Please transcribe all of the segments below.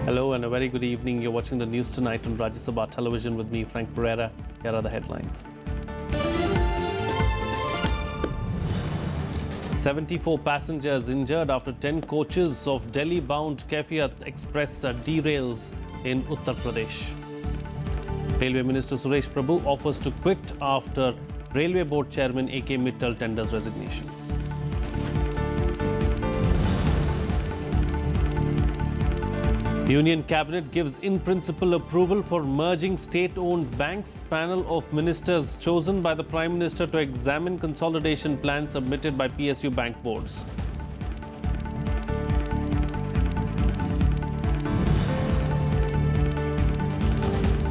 Hello and a very good evening. You're watching the news tonight on Rajya Sabha television with me, Frank Pereira. Here are the headlines. 74 passengers injured after 10 coaches of Delhi-bound Kaifiat Express derails in Uttar Pradesh. Railway Minister Suresh Prabhu offers to quit after Railway Board Chairman A.K. Mittal tenders resignation. Union Cabinet gives in-principle approval for merging state-owned banks. Panel of ministers chosen by the Prime Minister to examine consolidation plan submitted by PSU bank boards.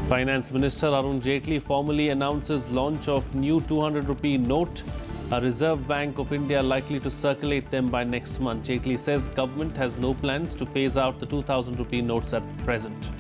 Finance Minister Arun Jaitley formally announces launch of new 200 rupee note. A Reserve Bank of India likely to circulate them by next month. Jaitley says government has no plans to phase out the 2000 rupee notes at present.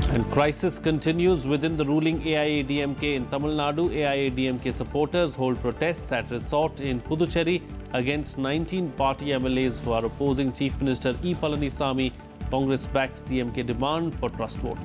And crisis continues within the ruling AIADMK in Tamil Nadu. AIADMK supporters hold protests at resort in Puducherry against 19 party MLAs who are opposing Chief Minister E. Palanisamy. Congress backs DMK demand for trust vote.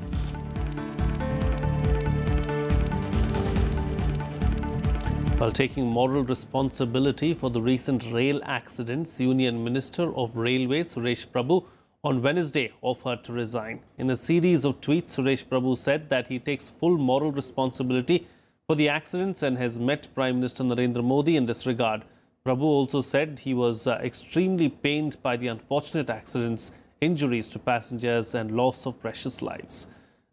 While taking moral responsibility for the recent rail accidents, Union Minister of Railways Suresh Prabhu on Wednesday offered to resign. In a series of tweets, Suresh Prabhu said that he takes full moral responsibility for the accidents and has met Prime Minister Narendra Modi in this regard. Prabhu also said he was extremely pained by the unfortunate accidents, injuries to passengers and loss of precious lives.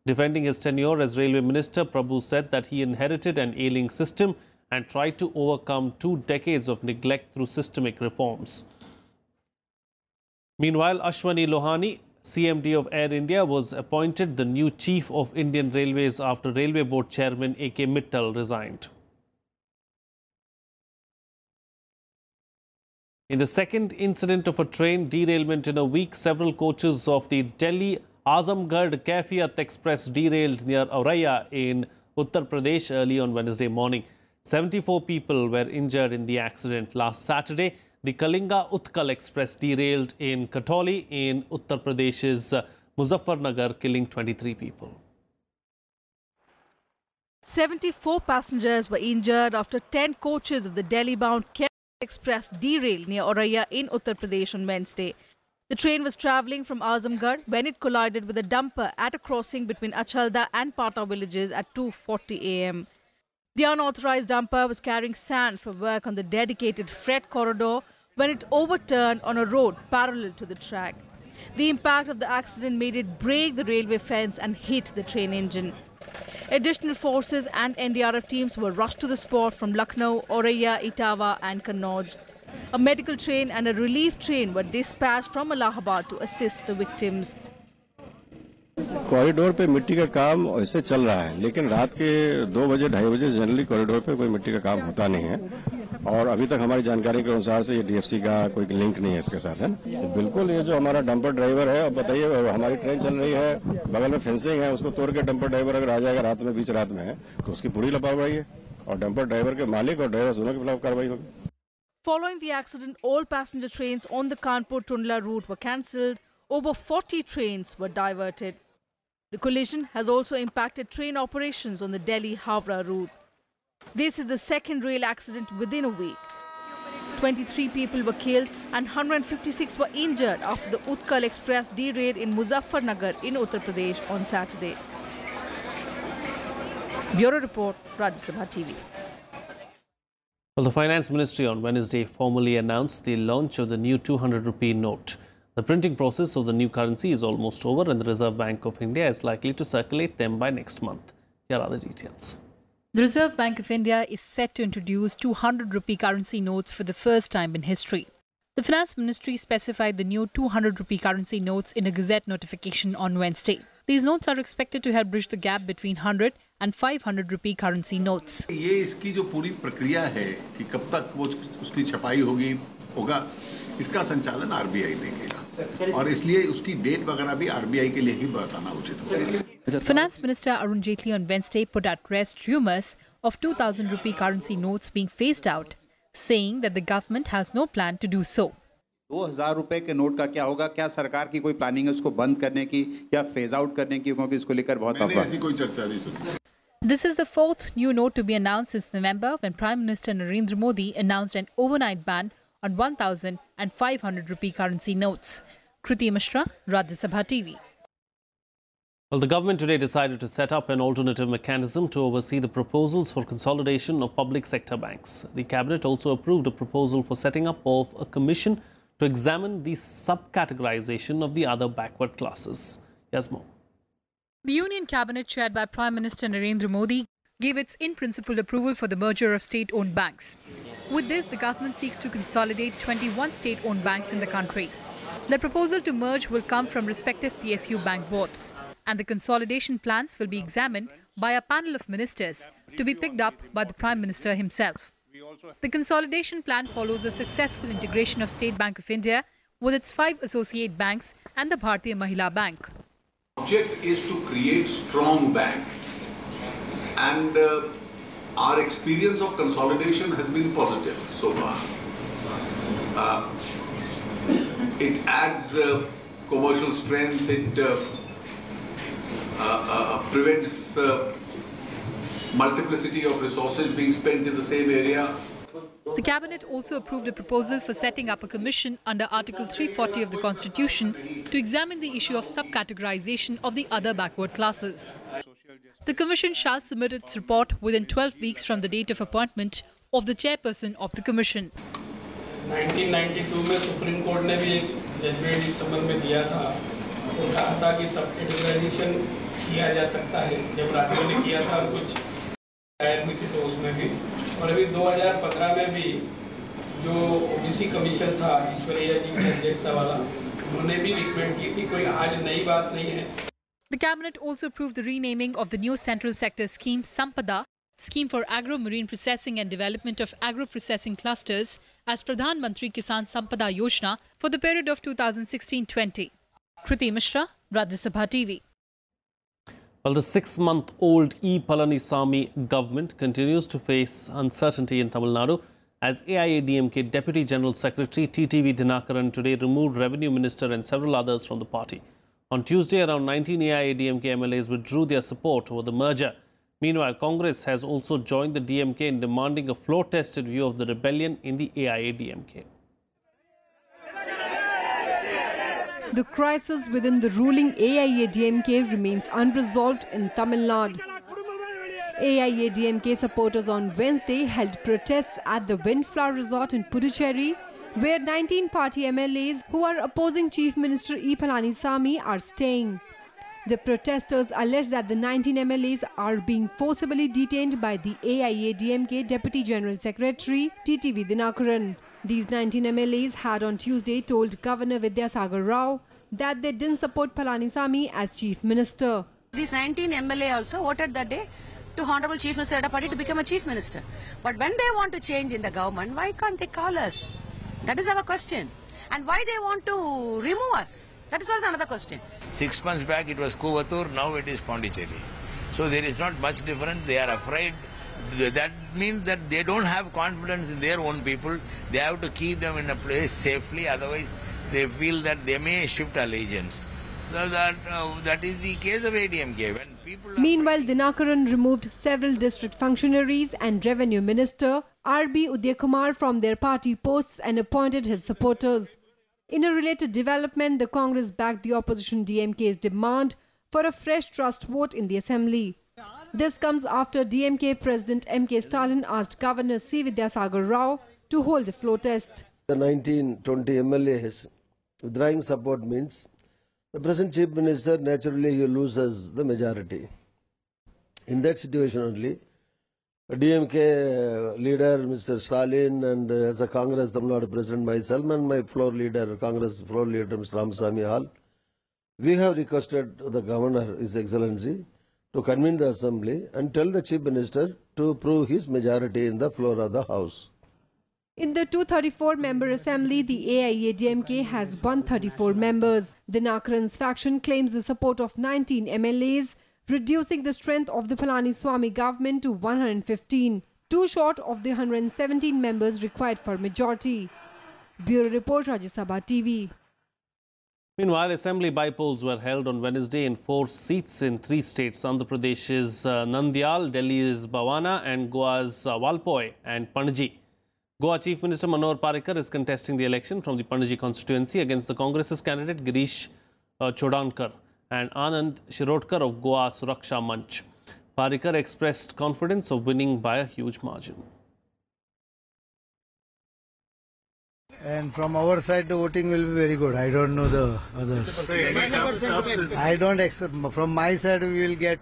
Defending his tenure as Railway Minister, Prabhu said that he inherited an ailing system and tried to overcome 2 decades of neglect through systemic reforms. Meanwhile, Ashwani Lohani, CMD of Air India, was appointed the new Chief of Indian Railways after Railway Board Chairman A.K. Mittal resigned. In the second incident of a train derailment in a week, several coaches of the Delhi-Azamgarh Kaifiat Express derailed near Auraiya in Uttar Pradesh early on Wednesday morning. 74 people were injured in the accident. Last Saturday, the Kalinga Utkal Express derailed in Katoli in Uttar Pradesh's Muzaffarnagar, killing 23 people. 74 passengers were injured after 10 coaches of the Delhi-bound Kaifiat Express derailed near Auraiya in Uttar Pradesh on Wednesday. The train was travelling from Azamgarh when it collided with a dumper at a crossing between Achalda and Pata villages at 2:40 a.m. The unauthorized dumper was carrying sand for work on the dedicated freight corridor when it overturned on a road parallel to the track. The impact of the accident made it break the railway fence and hit the train engine. Additional forces and NDRF teams were rushed to the spot from Lucknow, Auraiya, Etawah and Kannauj. A medical train and a relief train were dispatched from Allahabad to assist the victims. Corridor पे मिट्टी का काम ऐसे चल रहा है, लेकिन रात के 2 बजे 2:30 बजे जनरली कॉरिडोर पे कोई मिट्टी का काम होता नहीं है और अभी तक हमारी जानकारी के अनुसार से ये डीएफसी का कोई लिंक नहीं है इसके साथ है। बिल्कुल ये जो हमारा डंपर ड्राइवर है, अब बताइए हमारी ट्रेन चल रही है, बगल में फेंसिंग है, उसको तोड़ के डंपर ड्राइवर अगर आ जाएगा रात में, बीच रात में है, तो उसकी पूरी लापरवाही है और डंपर ड्राइवर के मालिक और ड्राइवर दोनों के खिलाफ कार्रवाई होगी। Following the accident, all passenger trains on the Kanpur-Tundla route were cancelled. Over 40 trains were diverted. The collision has also impacted train operations on the Delhi-Howrah route. This is the second rail accident within a week. 23 people were killed and 156 were injured after the Utkal Express derailed in Muzaffarnagar in Uttar Pradesh on Saturday. Bureau Report, Rajya Sabha TV. Well, the Finance Ministry on Wednesday formally announced the launch of the new 200 rupee note. The printing process of the new currency is almost over and the Reserve Bank of India is likely to circulate them by next month. Here are the details. The Reserve Bank of India is set to introduce 200 rupee currency notes for the first time in history. The Finance Ministry specified the new 200 rupee currency notes in a Gazette notification on Wednesday. These notes are expected to help bridge the gap between 100 and 500 rupee currency notes. ये इसकी जो पूरी प्रक्रिया है कि कब तक वो उसकी छपाई होगा, इसका संचालन आरबीआई देखेगा और इसलिए उसकी डेट वगैरह भी आरबीआई के लिए ही बताना उचित होगा। Finance Minister Arun Jaitley on Wednesday put at rest rumours of 2000 rupee currency notes being phased out, saying that the government has no plan to do so. 2000 रुपए के नोट का क्या होगा? क्या सरकार की कोई प्लानिंग है उसको बंद करने की या फेज आउट करने की? क्योंकि इसको लेकर बहुत मैंने ऐसी कोई चर्चा नहीं सुनी। This is the fourth new note to be announced since November, when Prime Minister Narendra Modi announced an overnight ban on 1,000 and 500 rupee currency notes. Kriti Mishra, Rajya Sabha TV. Well, the government today decided to set up an alternative mechanism to oversee the proposals for consolidation of public sector banks. The cabinet also approved a proposal for setting up of a commission to examine the subcategorization of the other backward classes. Yes, more. The Union Cabinet, chaired by Prime Minister Narendra Modi, gave its in-principle approval for the merger of state-owned banks. With this, the government seeks to consolidate 21 state-owned banks in the country. The proposal to merge will come from respective PSU bank boards, and the consolidation plans will be examined by a panel of ministers to be picked up by the Prime Minister himself. The consolidation plan follows a successful integration of State Bank of India with its 5 associate banks and the Bharatiya Mahila Bank. Object is to create strong banks, and our experience of consolidation has been positive so far. It adds commercial strength, it prevents multiplicity of resources being spent in the same area. The Cabinet also approved a proposal for setting up a commission under Article 340 of the Constitution to examine the issue of subcategorization of the other backward classes. The commission shall submit its report within 12 weeks from the date of appointment of the chairperson of the commission. 1992 में supreme court ने भी एक judgement इस संबंध में दिया था, तो कहा था कि सब कैटेगराइजेशन किया जा सकता है। जब राज्यों ने किया था कुछ दायर हुई थी तो उसमें भी, और अभी 2015 में भी जो ओबीसी कमीशन था ईश्वरैया जी की अध्यक्षता वाला, उन्होंने भी रिकमेंड की थी, कोई आज नई बात नहीं है। The Cabinet also approved the renaming of the new central sector scheme Sampada, Scheme for Agro-Marine Processing and Development of Agro-Processing Clusters, as Pradhan Mantri Kisan Sampada Yojana for the period of 2016-20. Kriti Mishra, Rajya Sabha TV. Well, the 6-month-old E. Palanisamy government continues to face uncertainty in Tamil Nadu as AIADMK Deputy General Secretary TTV Dinakaran today removed Revenue Minister and several others from the party. On Tuesday, around 19 AIADMK MLAs withdrew their support over the merger. Meanwhile, Congress has also joined the DMK in demanding a floor-tested view of the rebellion in the AIADMK. The crisis within the ruling AIADMK remains unresolved in Tamil Nadu. AIADMK supporters on Wednesday held protests at the Windflower Resort in Puducherry, where 19 party MLAs who are opposing Chief Minister E. Palanisamy are staying. The protesters allege that the 19 MLAs are being forcibly detained by the AIADMK Deputy General Secretary TTV Dinakaran. These 19 MLAs had on Tuesday told Governor Vidyasagar Rao that they didn't support Palanisamy as Chief Minister. These 19 MLA also voted that day to Honorable Chief Minister at a party to become a Chief Minister. But when they want to change in the government, why can't they call us? That is our question. And why they want to remove us? That is also another question. 6 months back it was Kovattur, now it is Pondicherry. So there is not much difference. They are afraid. That means that they don't have confidence in their own people. They have to keep them in a place safely. Otherwise, they feel that they may shift allegiance. That is the case of ADMK. When people Meanwhile, Dinakaran removed several district functionaries and Revenue Minister R.B. Udyakumar from their party posts and appointed his supporters. In a related development, the Congress backed the opposition DMK's demand for a fresh trust vote in the assembly. This comes after DMK President M.K. Stalin asked Governor C. Vidyasagar Rao to hold a floor test. The 19-20 MLAs withdrawing support means the present Chief Minister naturally he loses the majority. In that situation only, DMK leader Mr. Stalin and as a Congress Tamil Nadu President myself and my floor leader, Congress floor leader Mr. Ramasamy Hall, we have requested the Governor, His Excellency, to convene the Assembly and tell the Chief Minister to prove his majority in the floor of the House. In the 234-member Assembly, the AIADMK has 134 members. The Dinakaran's faction claims the support of 19 MLAs, reducing the strength of the Palaniswamy government to 115. too short of the 117 members required for majority. Bureau Report, Rajya Sabha TV. Meanwhile, assembly by-polls were held on Wednesday in 4 seats in 3 states: Andhra Pradesh's Nandyal, Delhi's Bhavana and Goa's Valpoi and Panaji. Goa Chief Minister Manohar Parrikar is contesting the election from the Panaji constituency against the Congress's candidate Girish Chodankar and Anand Shirodkar of Goa Suraksha Manch. Parrikar expressed confidence of winning by a huge margin. And from our side, the voting will be very good. I don't know the others. I don't accept. From my side, we will get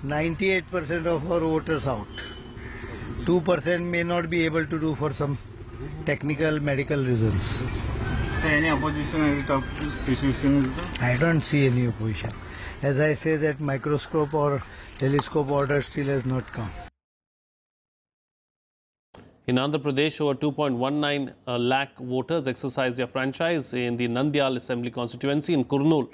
98% of our voters out. 2% may not be able to do for some technical medical reasons. Any opposition in the top situation? I don't see any opposition. As I say, that microscope or telescope order still has not come. In Andhra Pradesh, over 2.19 lakh voters exercised their franchise in the Nandyal Assembly constituency in Kurnool.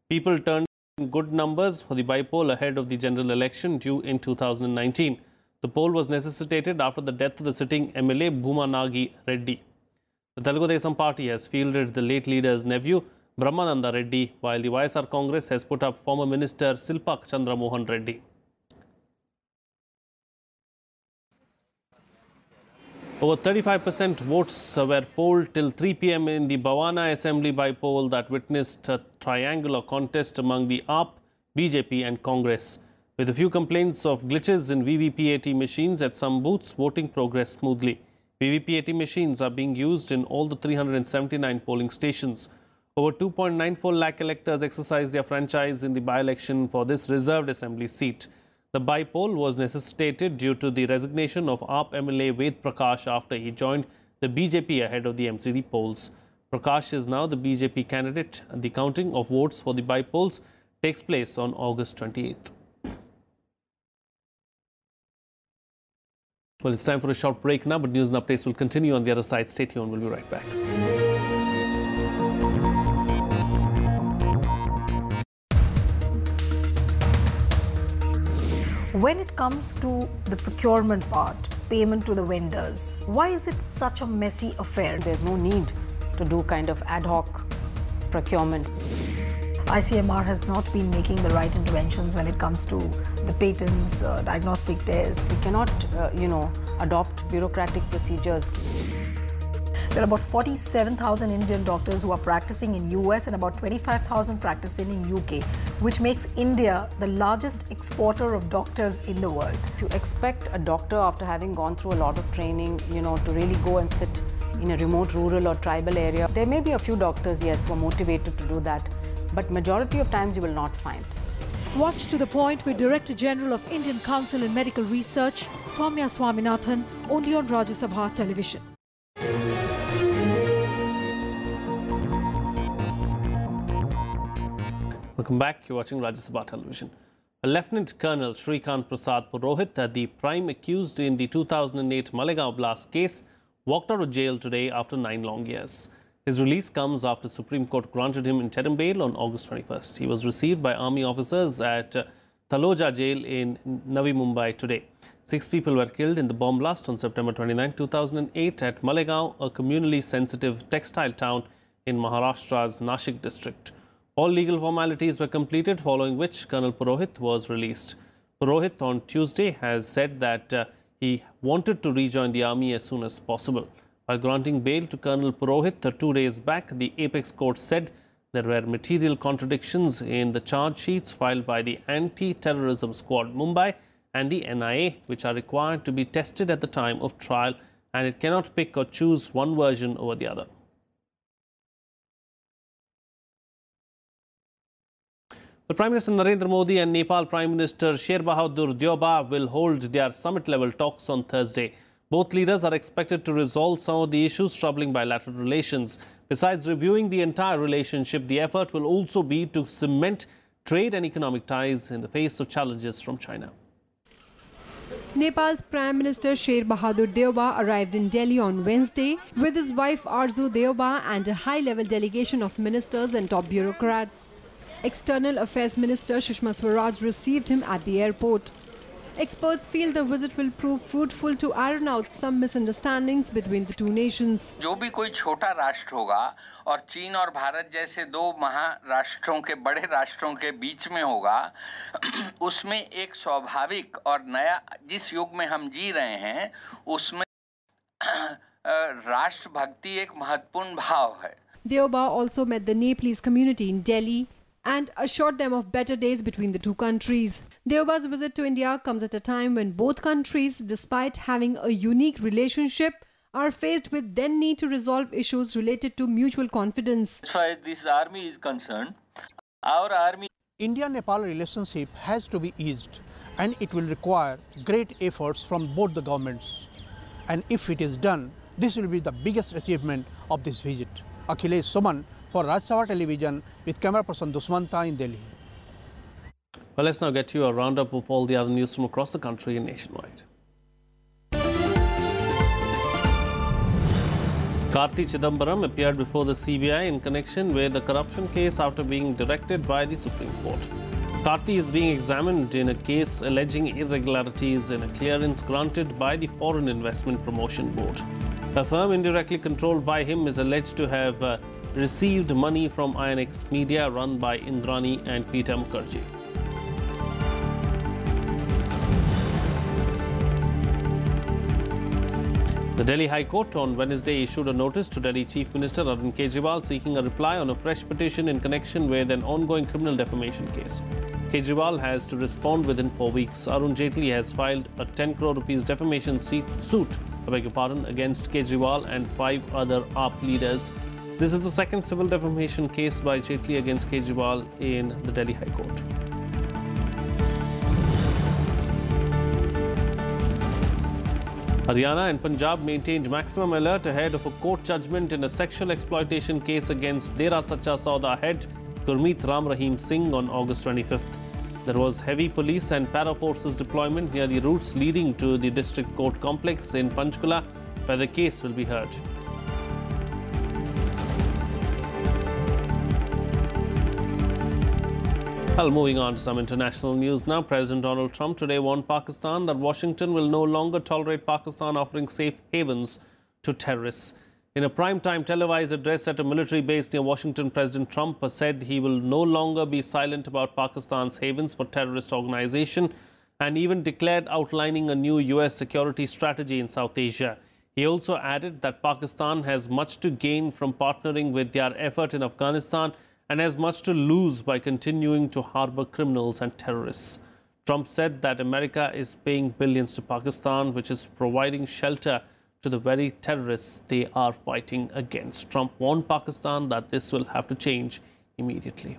People turned in good numbers for the by-poll ahead of the general election due in 2019. The poll was necessitated after the death of the sitting MLA Bhumanagi Reddy. The Telugu Desam party has fielded the late leader's nephew Brahmananda Reddy, while the YSR Congress has put up former Minister Silpak Chandra Mohan Reddy. Over 35% votes were polled till 3 PM in the Bhavana Assembly by-poll that witnessed a triangular contest among the AAP, BJP and Congress. With a few complaints of glitches in VVPAT machines at some booths, voting progressed smoothly. VVPAT machines are being used in all the 379 polling stations. Over 2.94 lakh electors exercised their franchise in the by-election for this reserved assembly seat. The by-poll was necessitated due to the resignation of AAP MLA Ved Prakash after he joined the BJP ahead of the MCD polls. Prakash is now the BJP candidate, and the counting of votes for the by-polls takes place on August 28th. Well, it's time for a short break now, but news and updates will continue on the other side. Stay tuned, we'll be right back. When it comes to the procurement part, payment to the vendors, why is it such a messy affair? There's no need to do kind of ad hoc procurement. ICMR has not been making the right interventions when it comes to the patents, diagnostic tests. We cannot, adopt bureaucratic procedures. There are about 47,000 Indian doctors who are practicing in US and about 25,000 practicing in UK, which makes India the largest exporter of doctors in the world. If you expect a doctor after having gone through a lot of training, to really go and sit in a remote rural or tribal area, there may be a few doctors, yes, who are motivated to do that, but majority of times you will not find. Watch To The Point with Director General of Indian Council in Medical Research, Soumya Swaminathan, only on Rajya Sabha television. Welcome back. You're watching Rajya Sabha television. Lieutenant Colonel Shrikant Prasad Purohit, the prime accused in the 2008 Malegaon blast case, walked out of jail today after 9 long years. His release comes after Supreme Court granted him interim bail on August 21st. He was received by army officers at Taloja jail in Navi Mumbai today. 6 people were killed in the bomb blast on September 29, 2008 at Malegaon, a communally sensitive textile town in Maharashtra's Nashik district. All legal formalities were completed, following which Colonel Purohit was released. Purohit on Tuesday has said that he wanted to rejoin the army as soon as possible. While granting bail to Colonel Purohit 2 days back, the Apex Court said there were material contradictions in the charge sheets filed by the Anti-Terrorism Squad Mumbai and the NIA, which are required to be tested at the time of trial, and it cannot pick or choose one version over the other. The Prime Minister Narendra Modi and Nepal Prime Minister Sher Bahadur Deoba will hold their summit-level talks on Thursday. Both leaders are expected to resolve some of the issues troubling bilateral relations. Besides reviewing the entire relationship, the effort will also be to cement trade and economic ties in the face of challenges from China. Nepal's Prime Minister Sher Bahadur Deoba arrived in Delhi on Wednesday with his wife Arzu Deoba and a high-level delegation of ministers and top bureaucrats. External Affairs Minister Sushma Swaraj received him at the airport. Experts feel the visit will prove fruitful to iron out some misunderstandings between the two nations. जो भी कोई छोटा राष्ट्र होगा और चीन और भारत जैसे दो महाराष्ट्रों के बड़े राष्ट्रों के बीच में होगा, उसमें एक स्वाभाविक और नया जिस युग में हम जी रहे हैं उसमें राष्ट्रभक्ति एक महत्वपूर्ण भाव है. Deoba also met the Nepalese community in Delhi and assured them of better days between the two countries. Deoba's visit to India comes at a time when both countries, despite having a unique relationship, are faced with then need to resolve issues related to mutual confidence. As far as this army is concerned, our army... India-Nepal relationship has to be eased, and it will require great efforts from both the governments. And if it is done, this will be the biggest achievement of this visit. Akhilesh Suman for Rajya Television with camera person Dusmanta in Delhi. Well, let's now get you a roundup of all the other news from across the country and nationwide. Karti Chidambaram appeared before the CBI in connection with the corruption case after being directed by the Supreme Court. Karti is being examined in a case alleging irregularities in a clearance granted by the Foreign Investment Promotion Board. A firm indirectly controlled by him is alleged to have received money from INX Media run by Indrani and Peter Mukherjee. The Delhi High Court on Wednesday issued a notice to Delhi Chief Minister Arvind Kejriwal seeking a reply on a fresh petition in connection with an ongoing criminal defamation case. Kejriwal has to respond within 4 weeks. Arun Jaitley has filed a 10 crore rupees defamation suit against Kejriwal and 5 other AAP leaders. This is the second civil defamation case by Jaitley against Kejriwal in the Delhi High Court. Haryana and Punjab maintained maximum alert ahead of a court judgment in a sexual exploitation case against Dera Sacha Sauda head Gurmeet Ram Rahim Singh on August 25th. There was heavy police and para-forces deployment near the routes leading to the district court complex in Panchkula, where the case will be heard. Well, moving on to some international news now. President Donald Trump today warned Pakistan that Washington will no longer tolerate Pakistan offering safe havens to terrorists. In a prime-time televised address at a military base near Washington, President Trump said he will no longer be silent about Pakistan's havens for terrorist organization and even declared outlining a new U.S. security strategy in South Asia. He also added that Pakistan has much to gain from partnering with their effort in Afghanistan and has much to lose by continuing to harbor criminals and terrorists. Trump said that America is paying billions to Pakistan, which is providing shelter to the very terrorists they are fighting against. Trump warned Pakistan that this will have to change immediately.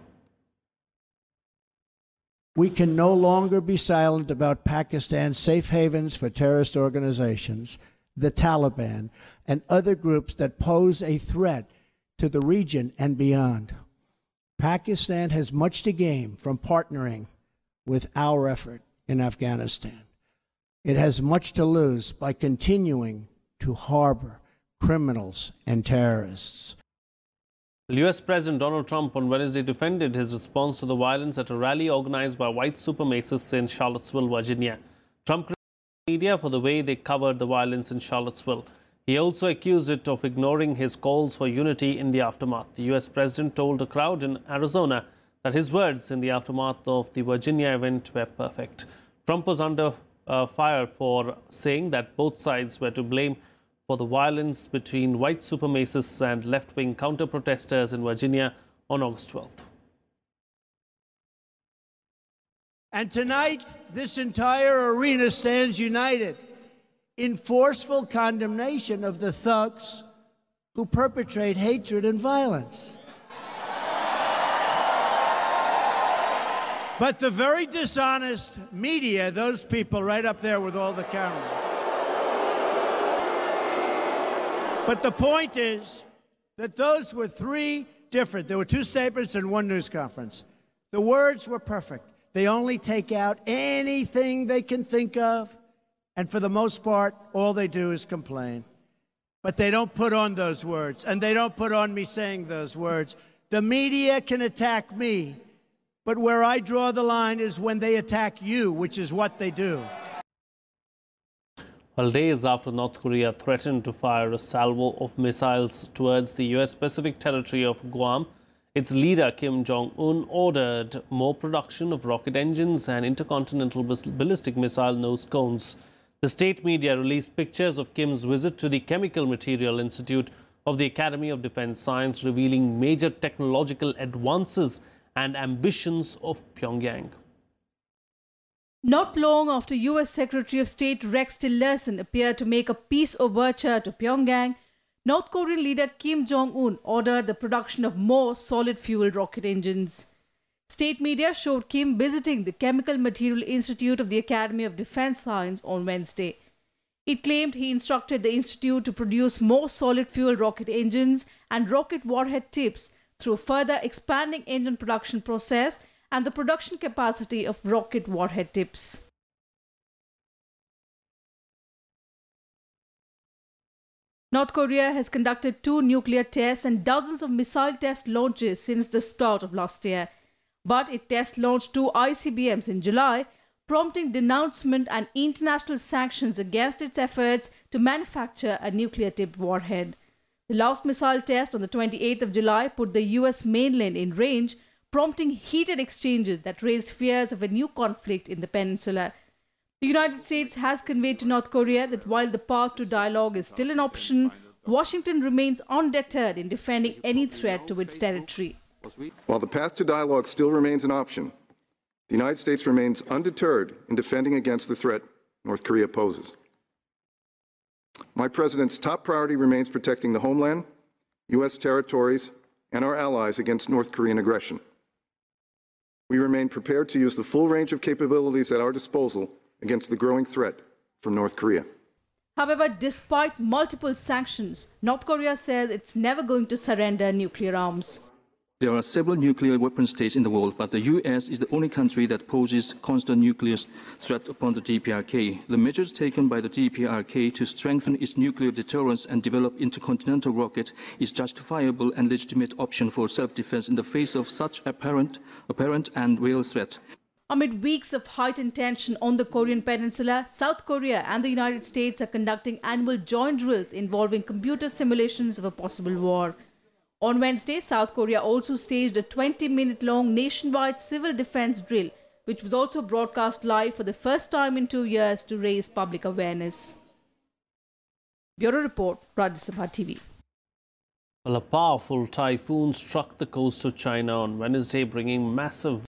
We can no longer be silent about Pakistan's safe havens for terrorist organizations, the Taliban, and other groups that pose a threat to the region and beyond. Pakistan has much to gain from partnering with our effort in Afghanistan. It has much to lose by continuing to harbor criminals and terrorists. U.S. President Donald Trump on Wednesday defended his response to the violence at a rally organized by white supremacists in Charlottesville, Virginia. Trump criticized the media for the way they covered the violence in Charlottesville. He also accused it of ignoring his calls for unity in the aftermath. The U.S. president told a crowd in Arizona that his words in the aftermath of the Virginia event were perfect. Trump was under fire for saying that both sides were to blame for the violence between white supremacists and left-wing counter-protesters in Virginia on August 12th. And tonight, this entire arena stands united in forceful condemnation of the thugs who perpetrate hatred and violence. But the very dishonest media, those people right up there with all the cameras. But the point is that those were three different. There were two statements and one news conference. The words were perfect. They only take out anything they can think of. And for the most part, all they do is complain. But they don't put on those words, and they don't put on me saying those words. The media can attack me, but where I draw the line is when they attack you, which is what they do. Well, days after North Korea threatened to fire a salvo of missiles towards the US Pacific territory of Guam, its leader Kim Jong-un ordered more production of rocket engines and intercontinental ballistic missile nose cones. The state media released pictures of Kim's visit to the Chemical Material Institute of the Academy of Defense Science, revealing major technological advances and ambitions of Pyongyang. Not long after US Secretary of State Rex Tillerson appeared to make a peace overture to Pyongyang, North Korean leader Kim Jong-un ordered the production of more solid-fuel rocket engines. State media showed Kim visiting the Chemical Material Institute of the Academy of Defense Science on Wednesday. It claimed he instructed the institute to produce more solid-fuel rocket engines and rocket warhead tips through further expanding engine production process and the production capacity of rocket warhead tips. North Korea has conducted 2 nuclear tests and dozens of missile test launches since the start of last year. But it test launched 2 ICBMs in July, prompting denouncement and international sanctions against its efforts to manufacture a nuclear-tipped warhead. The last missile test on the 28th of July put the US mainland in range, prompting heated exchanges that raised fears of a new conflict in the peninsula. The United States has conveyed to North Korea that while the path to dialogue is still an option, Washington remains undeterred in defending any threat to its territory. While the path to dialogue still remains an option, the United States remains undeterred in defending against the threat North Korea poses. My President's top priority remains protecting the homeland, U.S. territories, and our allies against North Korean aggression. We remain prepared to use the full range of capabilities at our disposal against the growing threat from North Korea. However, despite multiple sanctions, North Korea says it's never going to surrender nuclear arms. There are several nuclear weapon states in the world, but the U.S. is the only country that poses constant nuclear threat upon the DPRK. The measures taken by the DPRK to strengthen its nuclear deterrence and develop intercontinental rocket is justifiable and legitimate option for self-defense in the face of such apparent and real threat. Amid weeks of heightened tension on the Korean peninsula, South Korea and the United States are conducting annual joint drills involving computer simulations of a possible war. On Wednesday, South Korea also staged a 20-minute-long nationwide civil defense drill, which was also broadcast live for the first time in 2 years to raise public awareness. Bureau Report, Rajya Sabha TV. Well, a powerful typhoon struck the coast of China on Wednesday, bringing massive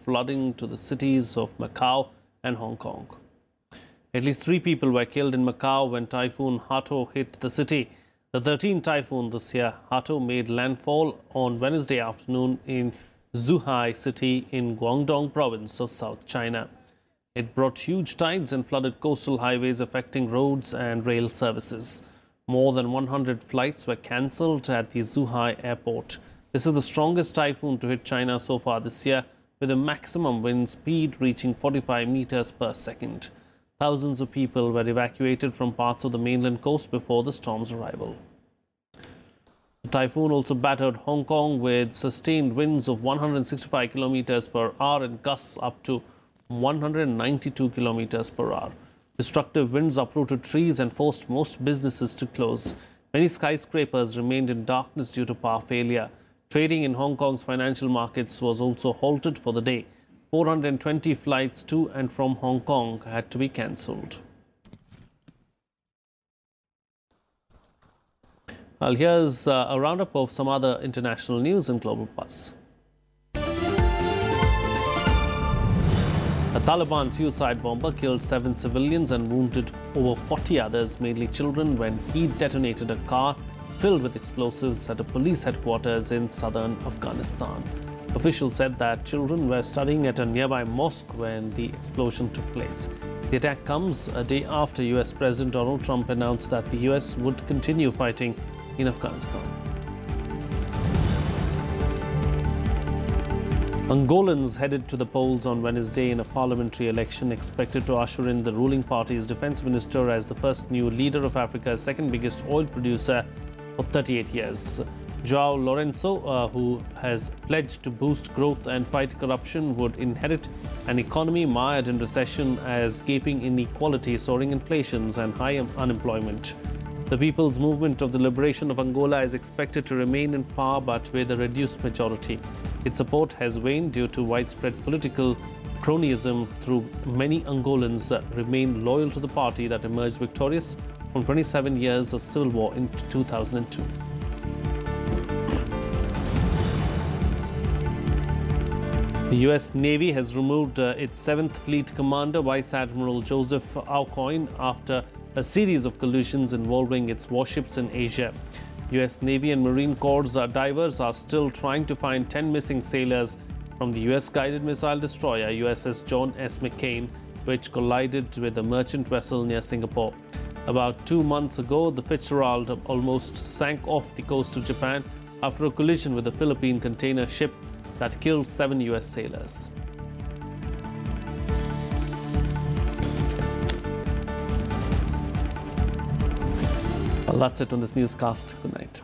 flooding to the cities of Macau and Hong Kong. At least 3 people were killed in Macau when Typhoon Hato hit the city. The 13th typhoon this year, Hato, made landfall on Wednesday afternoon in Zhuhai city in Guangdong province of South China. It brought huge tides and flooded coastal highways, affecting roads and rail services. More than 100 flights were cancelled at the Zhuhai airport. This is the strongest typhoon to hit China so far this year, with a maximum wind speed reaching 45 meters per second. Thousands of people were evacuated from parts of the mainland coast before the storm's arrival. The typhoon also battered Hong Kong with sustained winds of 165 kilometers per hour and gusts up to 192 kilometers per hour. Destructive winds uprooted trees and forced most businesses to close. Many skyscrapers remained in darkness due to power failure. Trading in Hong Kong's financial markets was also halted for the day. 420 flights to and from Hong Kong had to be cancelled. Well, here's a roundup of some other international news in Global Plus. A Taliban suicide bomber killed 7 civilians and wounded over 40 others, mainly children, when he detonated a car filled with explosives at a police headquarters in southern Afghanistan. Officials said that children were studying at a nearby mosque when the explosion took place. The attack comes a day after US President Donald Trump announced that the US would continue fighting in Afghanistan. Angolans headed to the polls on Wednesday in a parliamentary election expected to usher in the ruling party's defense minister as the first new leader of Africa's second biggest oil producer of 38 years. João Lourenço, who has pledged to boost growth and fight corruption, would inherit an economy mired in recession as gaping inequality, soaring inflations and high unemployment. The People's Movement of the Liberation of Angola is expected to remain in power but with a reduced majority. Its support has waned due to widespread political cronyism, though many Angolans remain loyal to the party that emerged victorious from 27 years of civil war in 2002. The U.S. Navy has removed its 7th Fleet Commander, Vice Admiral Joseph Aucoin, after a series of collisions involving its warships in Asia. U.S. Navy and Marine Corps divers are still trying to find 10 missing sailors from the U.S. guided missile destroyer USS John S. McCain, which collided with a merchant vessel near Singapore. About 2 months ago, the Fitzgerald almost sank off the coast of Japan after a collision with a Philippine container ship that killed 7 U.S. sailors. Well, that's it on this newscast. Good night.